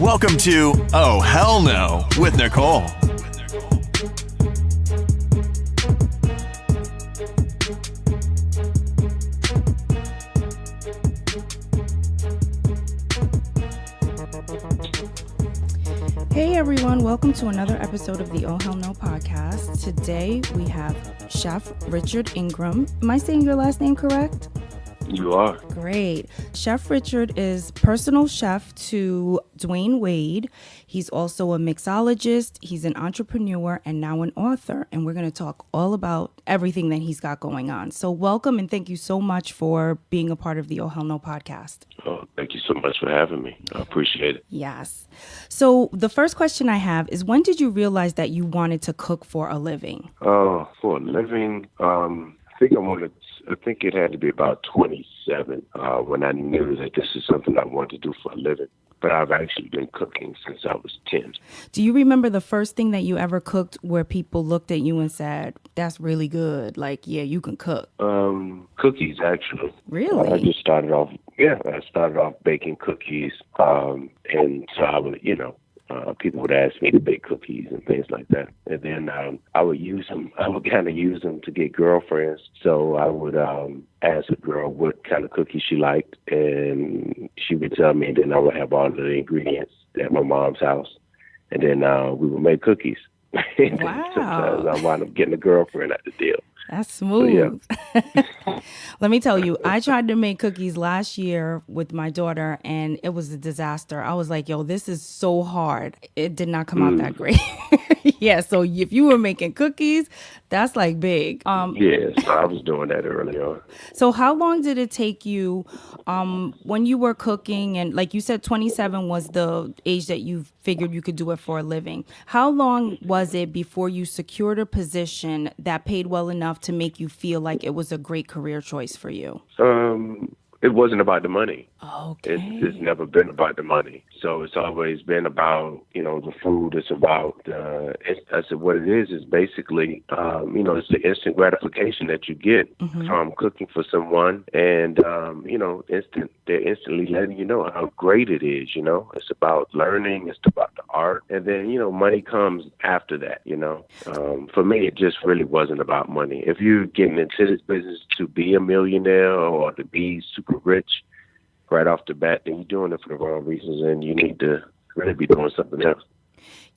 Welcome to Oh Hell No with Nicole. Hey everyone, welcome to another episode of the Oh Hell No podcast. Today we have Chef Richard Ingraham. Am I saying your last name correct? You are. Great. Chef Richard is personal chef to Dwayne Wade. He's also a mixologist, he's an entrepreneur, and now an author. And we're going to talk all about everything that he's got going on. So welcome and thank you so much for being a part of the Oh Hell No podcast. Oh, thank you so much for having me. I appreciate it. Yes. So the first question I have is, when did you realize that you wanted to cook for a living? For a living, I think it had to be about 27 when I knew that this is something I wanted to do for a living. But I've actually been cooking since I was 10. Do you remember the first thing that you ever cooked where people looked at you and said, that's really good? Like, yeah, you can cook. Cookies, actually. Really? I started off baking cookies. And so I would, people would ask me to bake cookies and things like that. And then I would kind of use them to get girlfriends. So I would ask a girl what kind of cookies she liked, and she would tell me, and then I would have all of the ingredients at my mom's house. And then we would make cookies. And wow. sometimes I wound up getting a girlfriend at the deal. That's smooth. So, yeah. Let me tell you, I tried to make cookies last year with my daughter, and it was a disaster. I was like, yo, this is so hard. It did not come out that great. Yeah, so if you were making cookies, that's like big. Yeah, so I was doing that early on. So how long did it take you when you were cooking, and like you said, 27 was the age that you figured you could do it for a living. How long was it before you secured a position that paid well enough to make you feel like it was a great career choice for you? It wasn't about the money. Okay. It's never been about the money. So it's always been about, the food. It's about, I said what it is basically, it's the instant gratification that you get from cooking for someone. And, they're instantly letting you know how great it is, It's about learning. It's about the art. And then, money comes after that, For me, it just really wasn't about money. If you're getting into this business to be a millionaire or to be super rich right off the bat, then you're doing it for the wrong reasons, and you need to really be doing something else.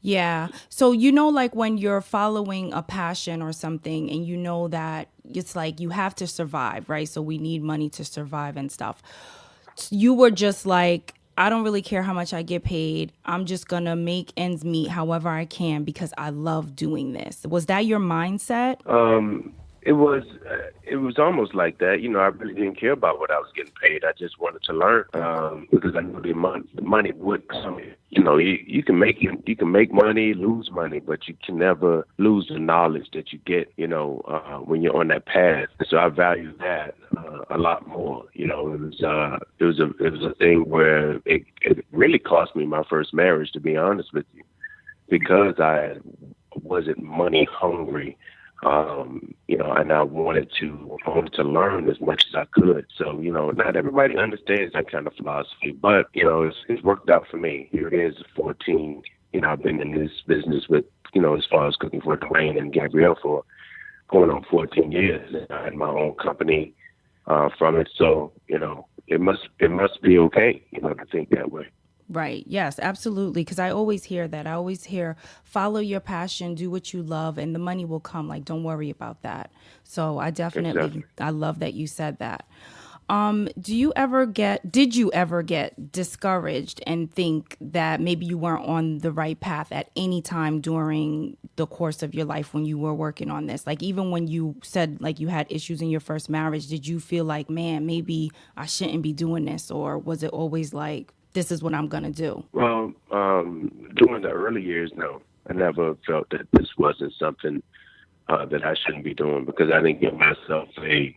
Yeah. So, like when you're following a passion or something and you know that it's like you have to survive, right? So we need money to survive and stuff. You were just like, I don't really care how much I get paid. I'm just going to make ends meet however I can because I love doing this. Was that your mindset? It was almost like that. I really didn't care about what I was getting paid. I just wanted to learn because I knew the money would come in. You can make money, lose money, but you can never lose the knowledge that you get, when you're on that path. So I value that a lot more. It was a thing where it really cost me my first marriage, to be honest with you, because I wasn't money hungry. And I wanted to learn as much as I could. So, not everybody understands that kind of philosophy, but, it's worked out for me. Here it is, 14. I've been in this business with, as far as cooking for Dwayne and Gabrielle for going on 14 years. I had my own company from it. So, it must be okay, to think that way. Right. Yes, absolutely. Because I always hear that. I always hear, follow your passion, do what you love, and the money will come. Like, don't worry about that. So I definitely, Exactly. I love that you said that. Did you ever get discouraged and think that maybe you weren't on the right path at any time during the course of your life when you were working on this? Like, even when you said like you had issues in your first marriage, did you feel like, man, maybe I shouldn't be doing this? Or was it always like, this is what I'm going to do? Well, during the early years, no. I never felt that this wasn't something that I shouldn't be doing because I didn't give myself a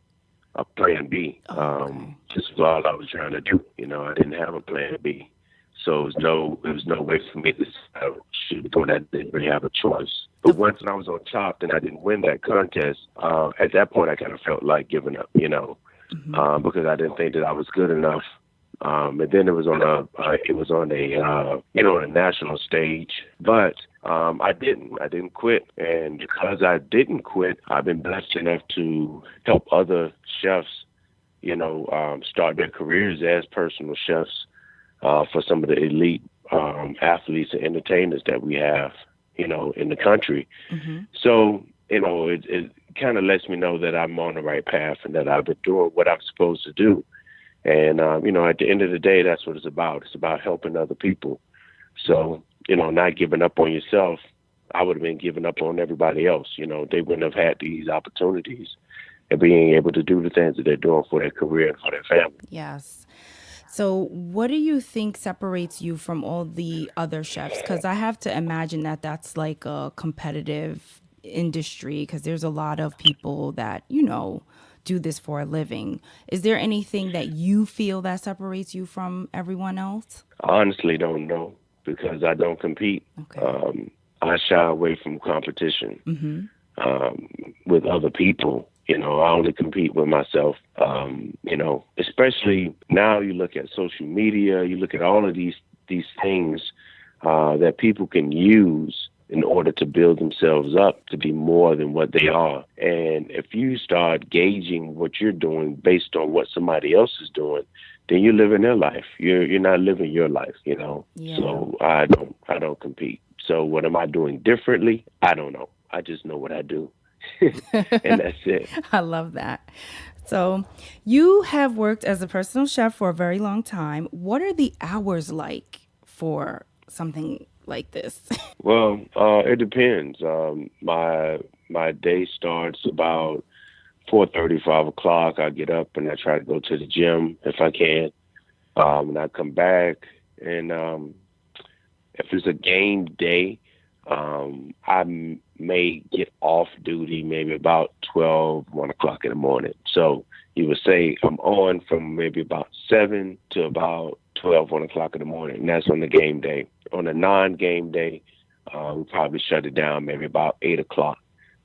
plan B. Okay. This was all I was trying to do. I didn't have a plan B. So there was no way for me to shoot doing that. I didn't really have a choice. But once I was on top and I didn't win that contest, at that point I kind of felt like giving up, because I didn't think that I was good enough and then it was on a national stage. But I didn't quit, and because I didn't quit, I've been blessed enough to help other chefs, start their careers as personal chefs for some of the elite athletes and entertainers that we have, in the country. Mm-hmm. So, it kind of lets me know that I'm on the right path and that I've been doing what I'm supposed to do. And, at the end of the day, that's what it's about. It's about helping other people. So, not giving up on yourself. I would have been giving up on everybody else. They wouldn't have had these opportunities and being able to do the things that they're doing for their career and for their family. Yes. So what do you think separates you from all the other chefs? Because I have to imagine that that's like a competitive industry, because there's a lot of people that, do this for a living. Is there anything that you feel that separates you from everyone else? I honestly don't know, because I don't compete. Okay. I shy away from competition with other people. I only compete with myself. Especially now you look at social media, you look at all of these things that people can use in order to build themselves up to be more than what they are. And if you start gauging what you're doing based on what somebody else is doing, then you're living their life. You're not living your life, Yeah. So I don't compete. So what am I doing differently? I don't know. I just know what I do. And that's it. I love that. So you have worked as a personal chef for a very long time. What are the hours like for something like this? Well, it depends. My day starts about 4:30, 5 o'clock. I get up and I try to go to the gym if I can. And I come back, and if it's a game day, I may get off duty maybe about 1 o'clock in the morning. So you would say I'm on from maybe about 7 to about 1 o'clock in the morning. And that's on the game day. On a non-game day, we probably shut it down maybe about 8 o'clock.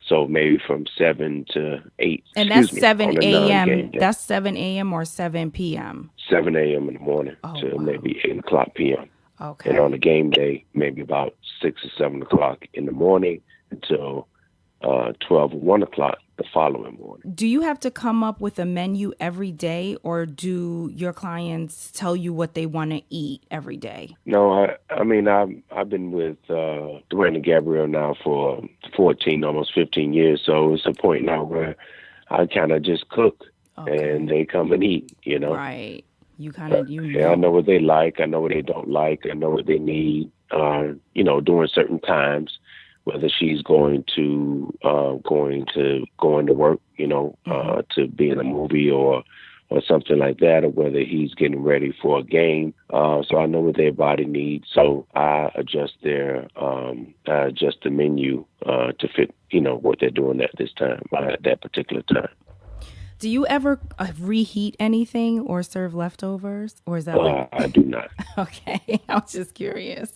So maybe from 7 to 8. And that's 7 a.m. That's 7 a.m. or 7 p.m.? 7 a.m. in the morning to maybe 8 o'clock p.m. Okay. And on a game day, maybe about 6 or 7 o'clock in the morning until 12 or 1 o'clock the following morning. Do you have to come up with a menu every day, or do your clients tell you what they want to eat every day? No, I've been with Dwayne and Gabrielle now for 14, almost 15 years. So it's a point now where I kind of just cook and they come and eat, Right. You kind of, I know what they like. I know what they don't like. I know what they need, during certain times, whether she's going to go into work, to be in a movie or something like that, or whether he's getting ready for a game. So I know what their body needs. So I adjust the menu to fit, what they're doing at this time, at that particular time. Do you ever reheat anything or serve leftovers, or is that I do not. Okay, I was just curious.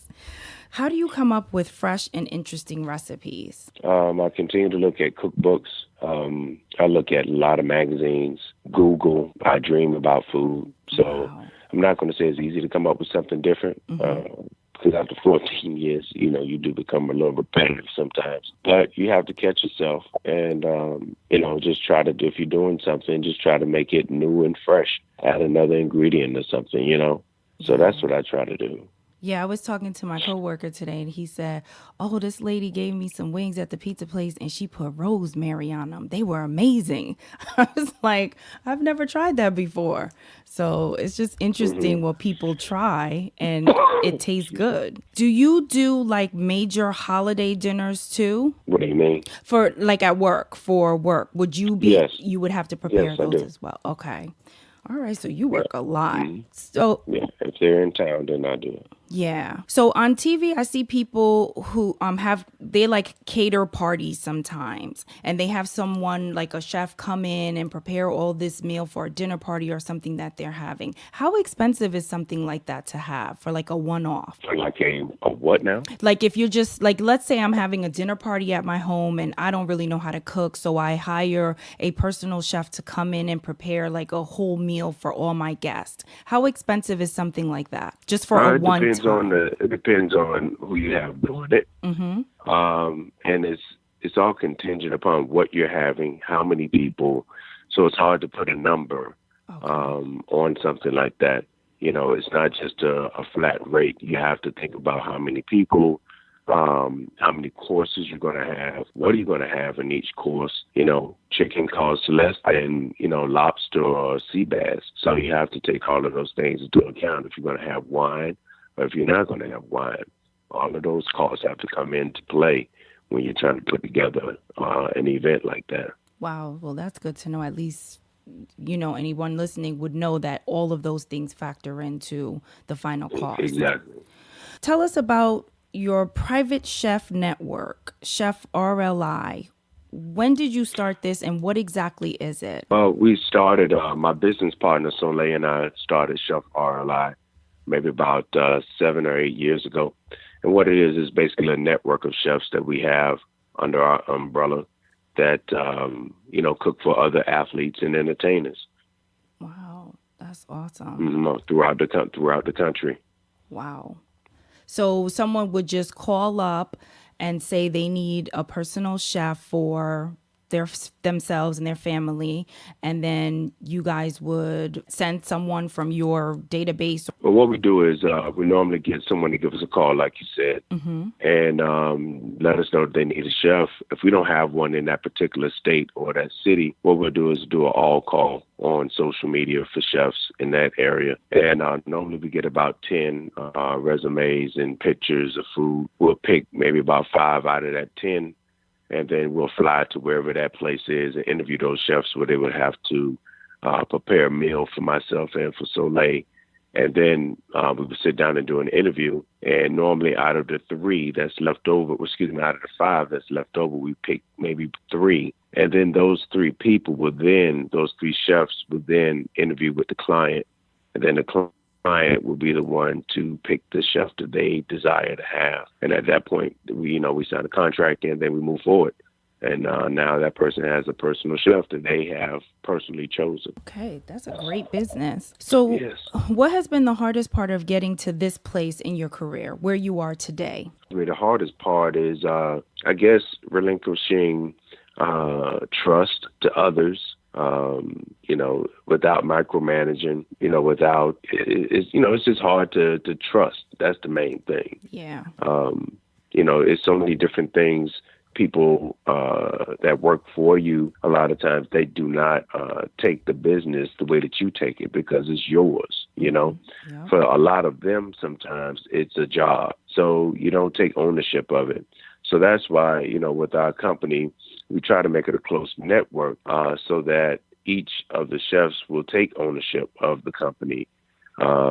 How do you come up with fresh and interesting recipes? I continue to look at cookbooks. I look at a lot of magazines, Google. I dream about food. So wow. I'm not going to say it's easy to come up with something different. Because after 14 years, you do become a little repetitive sometimes. But you have to catch yourself and, just try to, if you're doing something, just try to make it new and fresh. Add another ingredient or something, So that's what I try to do. Yeah, I was talking to my coworker today, and he said, "Oh, this lady gave me some wings at the pizza place, and she put rosemary on them. They were amazing." I was like, "I've never tried that before." So it's just interesting what people try, and it tastes good. Do you do like major holiday dinners too? What do you mean? For like at work, for work, would you be? Yes. You would have to prepare those as well. Okay. All right, so you work a lot. So yeah, if they're in town, then I do it. Yeah. So on TV, I see people who they like cater parties sometimes, and they have someone like a chef come in and prepare all this meal for a dinner party or something that they're having. How expensive is something like that to have for like a one-off? Like a what now? Like if you're just like, let's say I'm having a dinner party at my home and I don't really know how to cook, so I hire a personal chef to come in and prepare like a whole meal for all my guests. How expensive is something like that? Just for a one time? It depends on who you have doing it. And it's all contingent upon what you're having, how many people. So it's hard to put a number on something like that. You know, it's not just a flat rate. You have to think about how many people, how many courses you're going to have. What are you going to have in each course? You know, chicken costs less than, lobster or sea bass. So you have to take all of those things into account if you're going to have wine or if you're not going to have wine. All of those costs have to come into play when you're trying to put together an event like that. Wow. Well, that's good to know. At least, anyone listening would know that all of those things factor into the final cost. Exactly. Tell us about your private chef network, Chef RLI. When did you start this and what exactly is it? We started, my business partner Soleil and I started Chef RLI maybe about 7 or 8 years ago. And what it is basically a network of chefs that we have under our umbrella that, cook for other athletes and entertainers. Wow, that's awesome. Throughout the country. Wow. So someone would just call up and say they need a personal chef for themselves and their family, and then you guys would send someone from your database. Well, what we do is we normally get someone to give us a call, like you said, and let us know if they need a chef. If we don't have one in that particular state or that city, what we'll do is do an all call on social media for chefs in that area. And normally we get about 10 resumes and pictures of food. We'll pick maybe about 5 out of that 10. And then we'll fly to wherever that place is and interview those chefs where they would have to prepare a meal for myself and for Soleil. And then we would sit down and do an interview. And normally out of the 3 that's left over, out of the 5 that's left over, we pick maybe 3. And then those 3 those 3 chefs would then interview with the client. And then the client will be the one to pick the chef that they desire to have. And at that point, we sign a contract and then we move forward. And now that person has a personal chef that they have personally chosen. Okay, that's a great business. So yes. What has been the hardest part of getting to this place in your career, where you are today? The hardest part is, I guess, relinquishing trust to others. Without micromanaging, it's just hard to trust. That's the main thing. Yeah. It's so many different things. People that work for you, a lot of times they do not take the business the way that you take it because it's yours, Yeah. For a lot of them, sometimes it's a job. So you don't take ownership of it. So that's why, with our company, we try to make it a close network so that each of the chefs will take ownership of the company,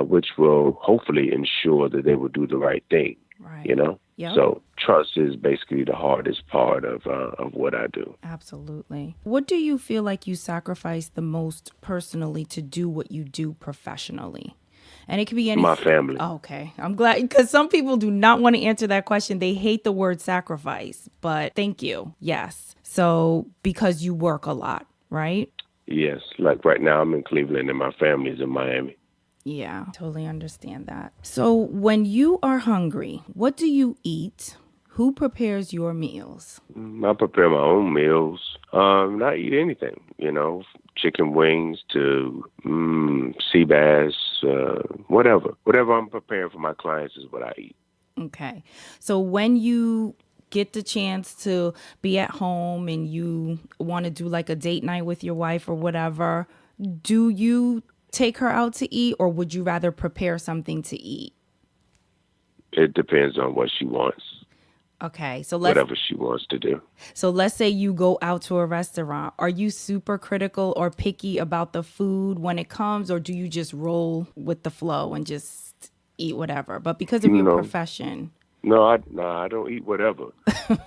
which will hopefully ensure that they will do the right thing, right. Yep. So trust is basically the hardest part of what I do. Absolutely. What do you feel like you sacrifice the most personally to do what you do professionally? And it could be anything. My family. Oh, okay. I'm glad, because some people do not want to answer that question. They hate the word sacrifice, but thank you. Yes. So because you work a lot, right? Yes. Like right now I'm in Cleveland and my family's in Miami. Yeah, totally understand that. So when you are hungry, what do you eat? Who prepares your meals? I prepare my own meals. Not eat anything, chicken wings to sea bass, whatever. Whatever I'm preparing for my clients is what I eat. Okay. So when you get the chance to be at home and you want to do like a date night with your wife or whatever, do you take her out to eat, or would you rather prepare something to eat? It depends on what she wants. Okay, so whatever she wants to do. So let's say you go out to a restaurant. Are you super critical or picky about the food when it comes, or do you just roll with the flow and just eat whatever, but because of You your know, profession. no, I don't eat whatever,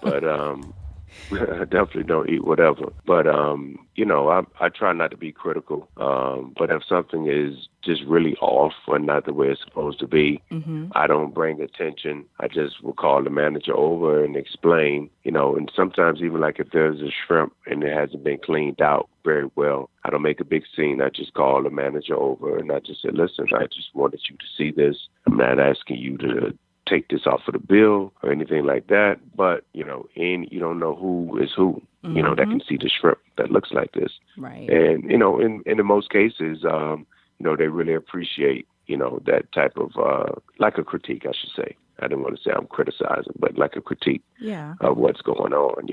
but I definitely don't eat whatever. But I try not to be critical. But if something is just really off or not the way it's supposed to be, I don't bring attention. I just will call the manager over and explain. And sometimes even like if there's a shrimp and it hasn't been cleaned out very well, I don't make a big scene. I just call the manager over and I just say, listen, I just wanted you to see this. I'm not asking you to take this off of the bill or anything like that. But, and you don't know who is who, that can see the shrimp that looks like this. Right. And, in most cases, they really appreciate, that type of, like a critique, I should say. I didn't want to say I'm criticizing, but like a critique of what's going on,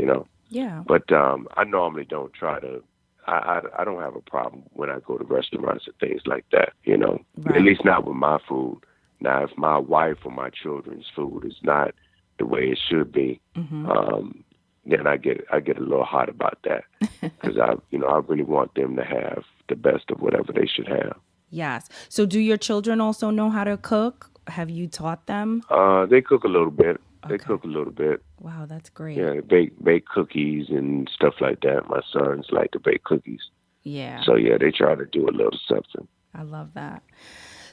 Yeah. But I normally don't try to, I don't have a problem when I go to restaurants and things like that, Right. At least not with my food. Now, if my wife or my children's food is not the way it should be, then I get a little hot about that because I really want them to have the best of whatever they should have. Yes. So do your children also know how to cook? Have you taught them? They cook a little bit. They Okay. cook a little bit. Wow, that's great. Yeah, they bake cookies and stuff like that. My sons like to bake cookies. Yeah. So yeah, they try to do a little something. I love that.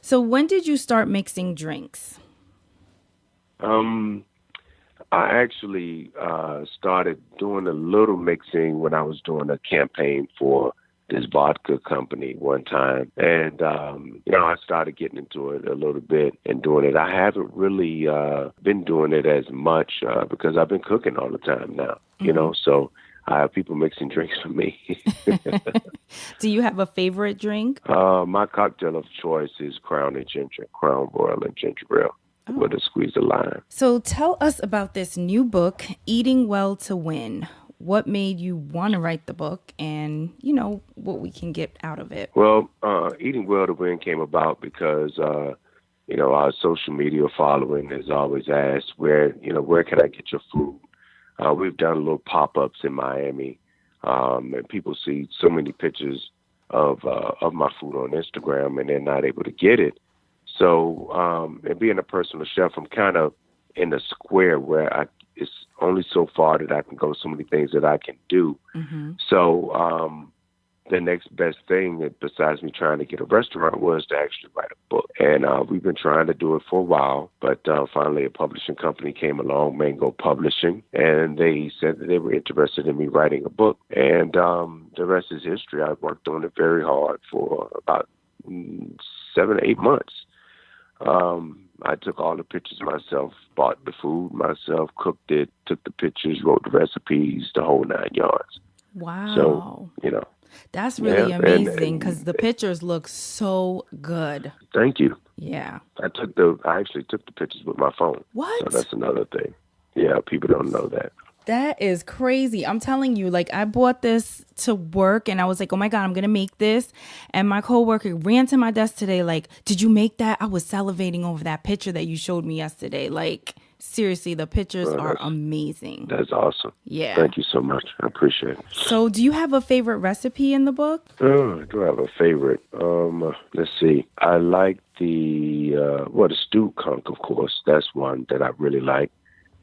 So when did you start mixing drinks? I actually started doing a little mixing when I was doing a campaign for this vodka company one time. And, I started getting into it a little bit and doing it. I haven't really been doing it as much because I've been cooking all the time now, so I have people mixing drinks for me. Do you have a favorite drink? My cocktail of choice is Crown Royal and ginger ale with a squeeze of lime. So tell us about this new book, Eating Well to Win. What made you want to write the book and, what we can get out of it? Well, Eating Well to Win came about because, our social media following has always asked where can I get your food? We've done little pop-ups in Miami, and people see so many pictures of my food on Instagram, and they're not able to get it. So, and being a personal chef, I'm kind of in a square where it's only so far that I can go, so many things that I can do. So, the next best thing, besides me trying to get a restaurant, was to actually write a book. And we've been trying to do it for a while, but finally a publishing company came along, Mango Publishing, and they said that they were interested in me writing a book. And the rest is history. I worked on it very hard for about 7 or 8 months. I took all the pictures myself, bought the food myself, cooked it, took the pictures, wrote the recipes, the whole 9 yards. Wow. So, That's really Yeah, amazing because the pictures look so good. Thank you. Yeah. I actually took the pictures with my phone. What? So that's another thing. Yeah, people don't know that. That is crazy. I'm telling you, I bought this to work and I was like, oh my God, I'm going to make this. And my coworker ran to my desk today did you make that? I was salivating over that picture that you showed me yesterday. Seriously, the pictures are amazing. That's awesome. Yeah. Thank you so much. I appreciate it. So do you have a favorite recipe in the book? I do have a favorite. Let's see. I like the stewed conch, of course. That's one that I really like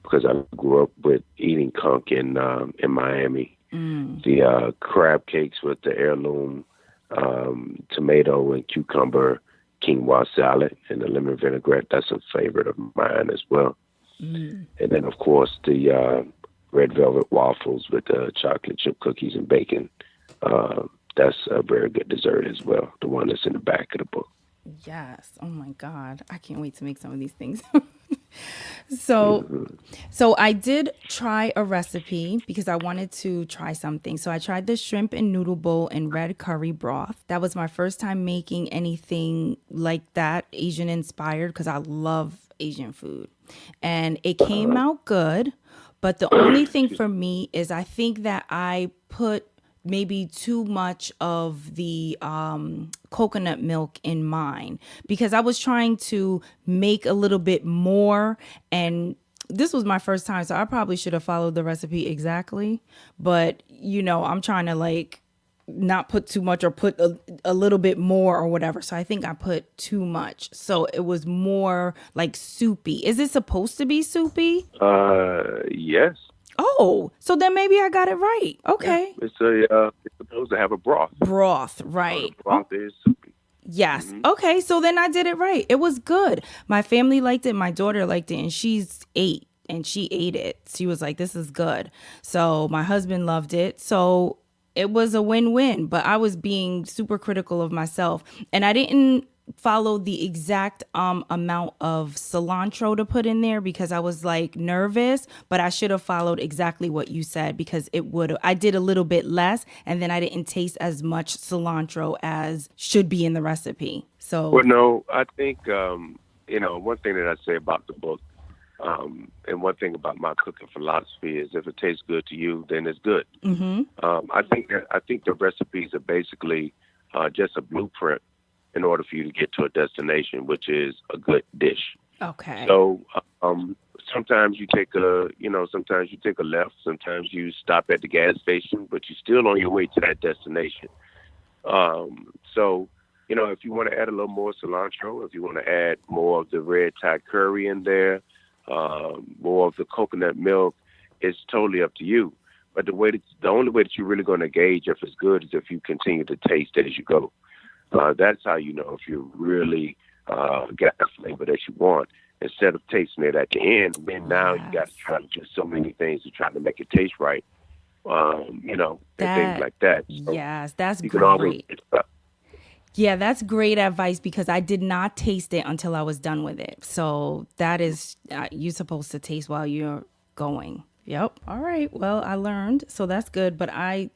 because I grew up with eating conch in Miami. The crab cakes with the heirloom tomato and cucumber quinoa salad and the lemon vinaigrette. That's a favorite of mine as well. And then, of course, the red velvet waffles with the chocolate chip cookies and bacon. That's a very good dessert as well, the one that's in the back of the book. Yes. Oh, my God. I can't wait to make some of these things. So I did try a recipe because I wanted to try something. So I tried the shrimp and noodle bowl in red curry broth. That was my first time making anything like that, Asian inspired, because I love Asian food. And it came out good. But the only thing for me is I think that I put maybe too much of the coconut milk in mine because I was trying to make a little bit more, and this was my first time, so I probably should have followed the recipe exactly. But I'm trying to not put too much or put a little bit more or whatever. So I think I put too much. So it was more like soupy. Is it supposed to be soupy? Yes. Oh, so then maybe I got it right. Okay. Yeah. It's supposed to have a broth. Broth, So right. the broth is soupy. Yes. Okay. So then I did it right. It was good. My family liked it. My daughter liked it, and she's 8 and she ate it. She was like, this is good. So my husband loved it. So it was a win-win, but I was being super critical of myself, and I didn't follow the exact amount of cilantro to put in there because I was like nervous, but I should have followed exactly what you said because I did a little bit less, and then I didn't taste as much cilantro as should be in the recipe. So Well, no, I think, one thing that I say about the book, and one thing about my cooking philosophy is if it tastes good to you, then it's good. I think the recipes are basically just a blueprint in order for you to get to a destination, which is a good dish. okay. So sometimes you take a left, sometimes you stop at the gas station, but you're still on your way to that destination. So if you want to add a little more cilantro, if you want to add more of the red Thai curry in there, more of the coconut milk, it's totally up to you. But the only way that you're really going to gauge if it's good is if you continue to taste it as you go. That's how you know if you really got the flavor that you want. Instead of tasting it at the end, then now you got to try to do so many things to try to make it taste right. And things like that. So yes, that's you can always great. Yeah, that's great advice because I did not taste it until I was done with it. So that is, you're supposed to taste while you're going. Yep. All right. Well, I learned. So that's good. But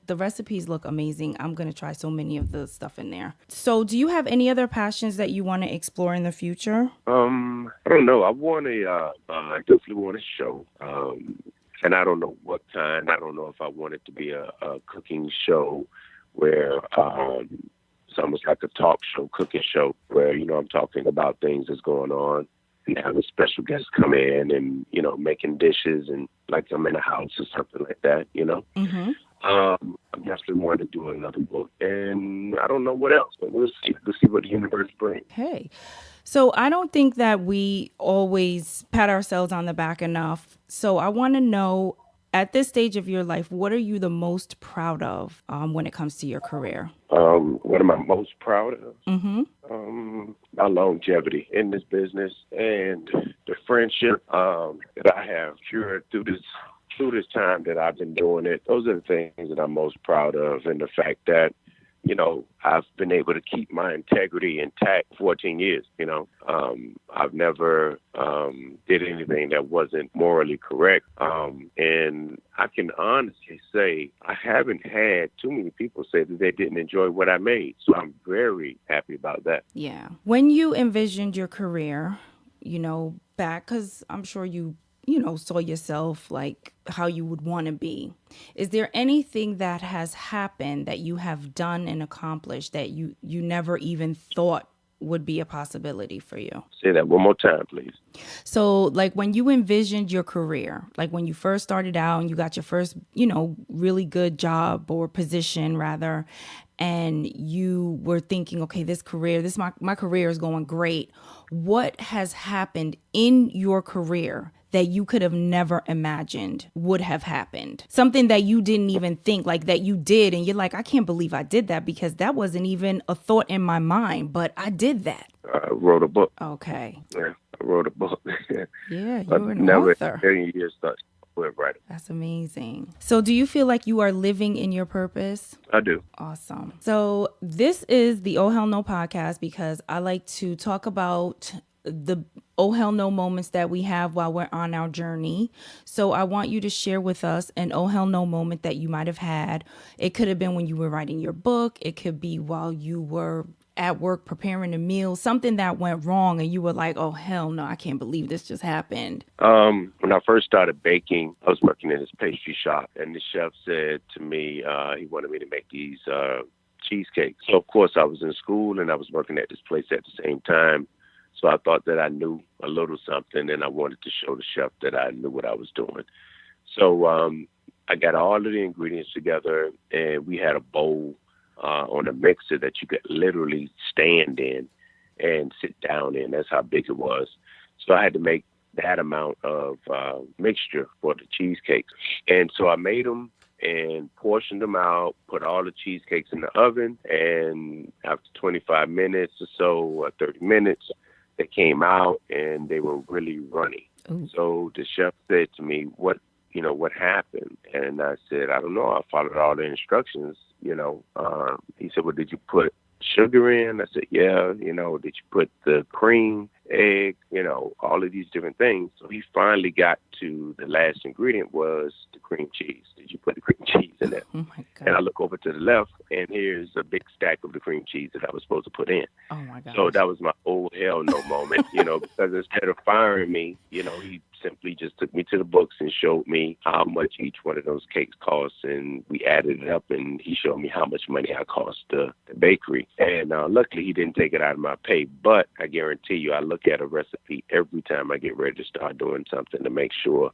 the recipes look amazing. I'm going to try so many of the stuff in there. So do you have any other passions that you want to explore in the future? I don't know. I definitely want a show. And I don't know what kind. I don't know if I want it to be a cooking show where it's almost like a talk show, cooking show, where, I'm talking about things that's going on and having special guests come in and, making dishes and like I'm in a house or something like that, I definitely want to do another book, and I don't know what else, but we'll see. We'll see what the universe brings. Hey, so I don't think that we always pat ourselves on the back enough. So I want to know, at this stage of your life, what are you the most proud of when it comes to your career? What am I most proud of? My longevity in this business and the friendship that I have cured through this time that I've been doing it. Those are the things that I'm most proud of, and the fact that I've been able to keep my integrity intact 14 years. I've never did anything that wasn't morally correct. And I can honestly say I haven't had too many people say that they didn't enjoy what I made. So I'm very happy about that. Yeah. When you envisioned your career, back, because I'm sure you saw yourself like how you would want to be. Is there anything that has happened that you have done and accomplished that you never even thought would be a possibility for you? Say that one more time, please. So like when you envisioned your career, like when you first started out and you got your first, really good job or position rather, and you were thinking, okay, my career is going great. What has happened in your career that you could have never imagined would have happened? Something that you didn't even think, like that you did, and you're like, I can't believe I did that because that wasn't even a thought in my mind, but I did that. I wrote a book. Okay. Yeah, I wrote a book. Yeah, you're an never author. 30 years started writing. That's amazing. So do you feel like you are living in your purpose? I do. Awesome. So this is the Oh Hell No podcast because I like to talk about the oh hell no moments that we have while we're on our journey. So I want you to share with us an oh hell no moment that you might have had. It could have been when you were writing your book. It could be while you were at work preparing a meal, something that went wrong and you were like, oh hell no, I can't believe this just happened. When I first started baking, I was working in this pastry shop, and the chef said to me he wanted me to make these cheesecakes. So of course I was in school and I was working at this place at the same time. So I thought that I knew a little something, and I wanted to show the chef that I knew what I was doing. So I got all of the ingredients together, and we had a bowl on a mixer that you could literally stand in and sit down in. That's how big it was. So I had to make that amount of mixture for the cheesecakes. And so I made them and portioned them out, put all the cheesecakes in the oven, and after 25 minutes or so, or 30 minutes, they came out and they were really runny. Ooh. So the chef said to me, what happened? And I said, I don't know. I followed all the instructions, He said, well, did you put sugar in? I said, yeah. Did you put the cream, egg, all of these different things? So he finally got to the last ingredient was the cream cheese. Did you put the cream cheese in there? Oh my God. And I look over to the left, and here's a big stack of the cream cheese that I was supposed to put in. Oh my God. So that was my oh hell no moment, because instead of firing me, he simply just took me to the books and showed me how much each one of those cakes cost, and we added it up, and he showed me how much money I cost the bakery. And luckily, he didn't take it out of my pay, but I guarantee you, I look at a recipe every time I get ready to start doing something to make sure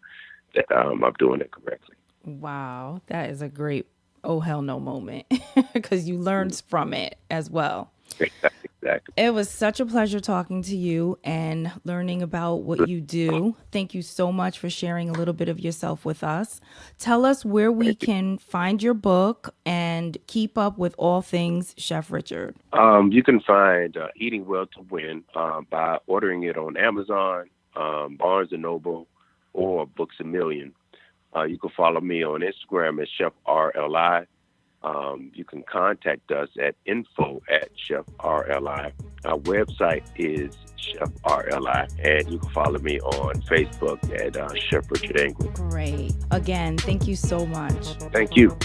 that I'm doing it correctly. Wow, that is a great oh hell no moment because you learned from it as well. Exactly. It was such a pleasure talking to you and learning about what you do. Thank you so much for sharing a little bit of yourself with us. Tell us where we can find your book and keep up with all things Chef Richard. You can find Eating Well to Win by ordering it on Amazon, Barnes & Noble, or Books A Million. You can follow me on Instagram at Chef RLI. You can contact us at info@Chef RLI. Our website is Chef RLI, and you can follow me on Facebook at Chef Richard Ingraham. Great. Again, thank you so much. Thank you.